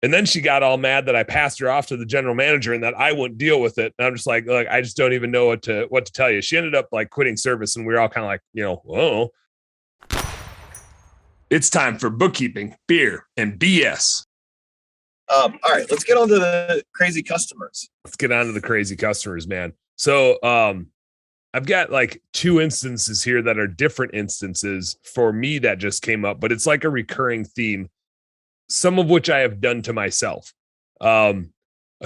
And then she got all mad that I passed her off to the general manager and that I wouldn't deal with it. And I'm just like, I just don't even know what to tell you. She ended up like quitting service, and we were all kind of like, whoa. It's time for bookkeeping, beer, and BS. All right, let's get on to the crazy customers. Let's get on to the crazy customers, man. So I've got like two instances here that are different instances for me that just came up, but it's like a recurring theme, some of which I have done to myself. A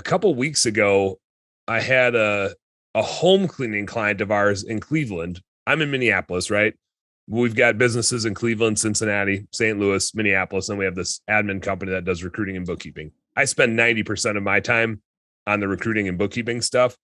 couple weeks ago, I had a home cleaning client of ours in Cleveland. I'm in Minneapolis, right? We've got businesses in Cleveland, Cincinnati, St. Louis, Minneapolis, and we have this admin company that does recruiting and bookkeeping. I spend 90% of my time on the recruiting and bookkeeping stuff.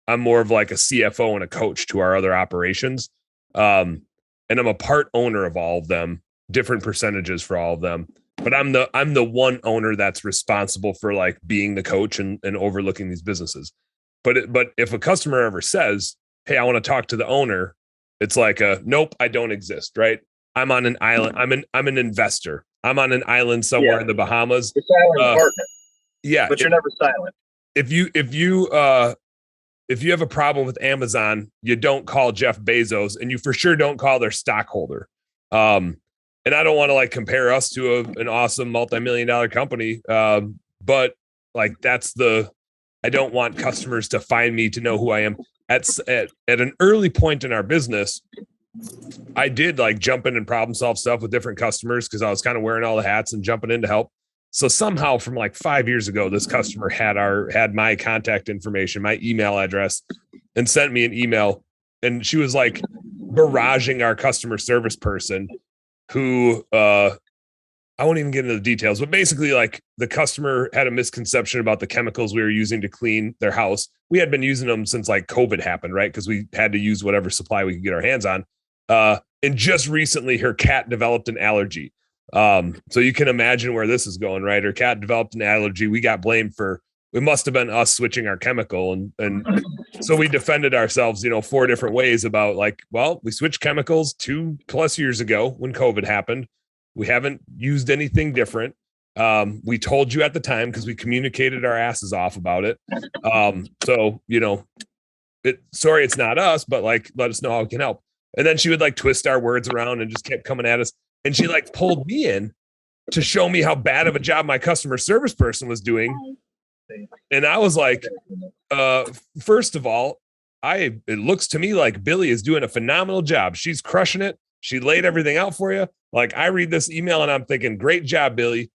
I'm more of like a CFO and a coach to our other operations. And I'm a part owner of all of them, different percentages for all of them. But I'm the one owner that's responsible for like being the coach and overlooking these businesses. But if a customer ever says, "Hey, I want to talk to the owner," it's like nope, I don't exist, right? I'm on an island. I'm an investor. I'm on an island somewhere in the Bahamas. You're silent partner. Yeah, but you're never silent. If you have a problem with Amazon, you don't call Jeff Bezos, and you for sure don't call their stockholder. And I don't want to like compare us to an awesome multi-million-dollar company, but like I don't want customers to find me to know who I am. At an early point in our business, I did like jump in and problem solve stuff with different customers because I was kind of wearing all the hats and jumping in to help. So somehow from like 5 years ago, this customer had my contact information, my email address, and sent me an email. And she was like barraging our customer service person who, I won't even get into the details, but basically like the customer had a misconception about the chemicals we were using to clean their house. We had been using them since like COVID happened, right? Because we had to use whatever supply we could get our hands on. And just recently her cat developed an allergy. So you can imagine where this is going, right? Her cat developed an allergy. We got blamed for, it must've been us switching our chemical. And so we defended ourselves, 4 different ways about like, well, we switched chemicals 2+ years ago when COVID happened. We haven't used anything different. We told you at the time because we communicated our asses off about it. So, sorry, it's not us, but like, let us know how we can help. And then she would like twist our words around and just kept coming at us. And she like pulled me in to show me how bad of a job my customer service person was doing. And I was like, first of all, it looks to me like Billy is doing a phenomenal job. She's crushing it. She laid everything out for you. Like I read this email and I'm thinking, great job, Billy.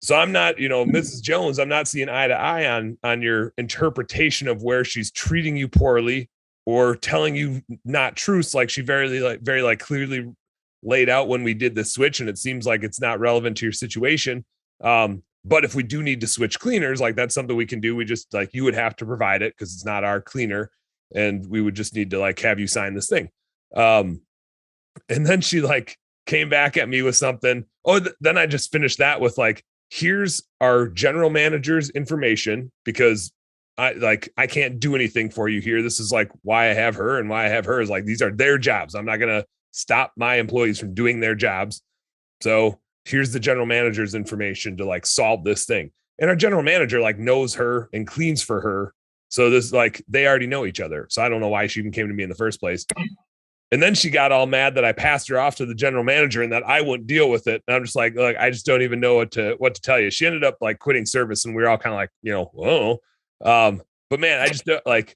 So I'm not, Mrs. Jones, I'm not seeing eye to eye on your interpretation of where she's treating you poorly or telling you not truths. Like she very clearly laid out when we did the switch, and it seems like it's not relevant to your situation. But if we do need to switch cleaners, like that's something we can do. We just like, you would have to provide it because it's not our cleaner. And we would just need to like have you sign this thing. And then she like came back at me with something. Then I just finished that with like, here's our general manager's information because I can't do anything for you here. This is like why I have her, and why I have her is like, these are their jobs. I'm not going to stop my employees from doing their jobs. So here's the general manager's information to like solve this thing. And our general manager like knows her and cleans for her. So this like, they already know each other. So I don't know why she even came to me in the first place. And then she got all mad that I passed her off to the general manager and that I wouldn't deal with it. And I'm just like, I just don't even know what to tell you. She ended up like quitting service, and we were all kind of like, whoa. But man, I just like,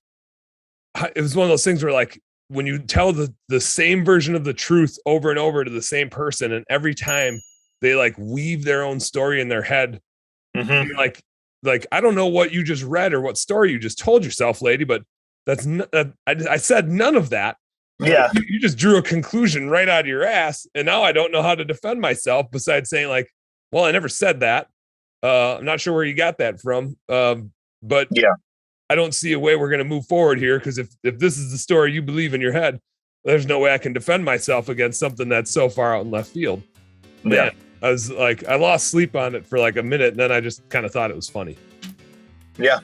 it was one of those things where like, when you tell the same version of the truth over and over to the same person, and every time they like weave their own story in their head, you're like, I don't know what you just read or what story you just told yourself, lady, but I said none of that. Yeah. You just drew a conclusion right out of your ass. And now I don't know how to defend myself besides saying like, well, I never said that. I'm not sure where you got that from. But yeah, I don't see a way we're going to move forward here. Cause if this is the story you believe in your head, there's no way I can defend myself against something that's so far out in left field. Man, I was like, I lost sleep on it for like a minute, and then I just kind of thought it was funny. Yeah.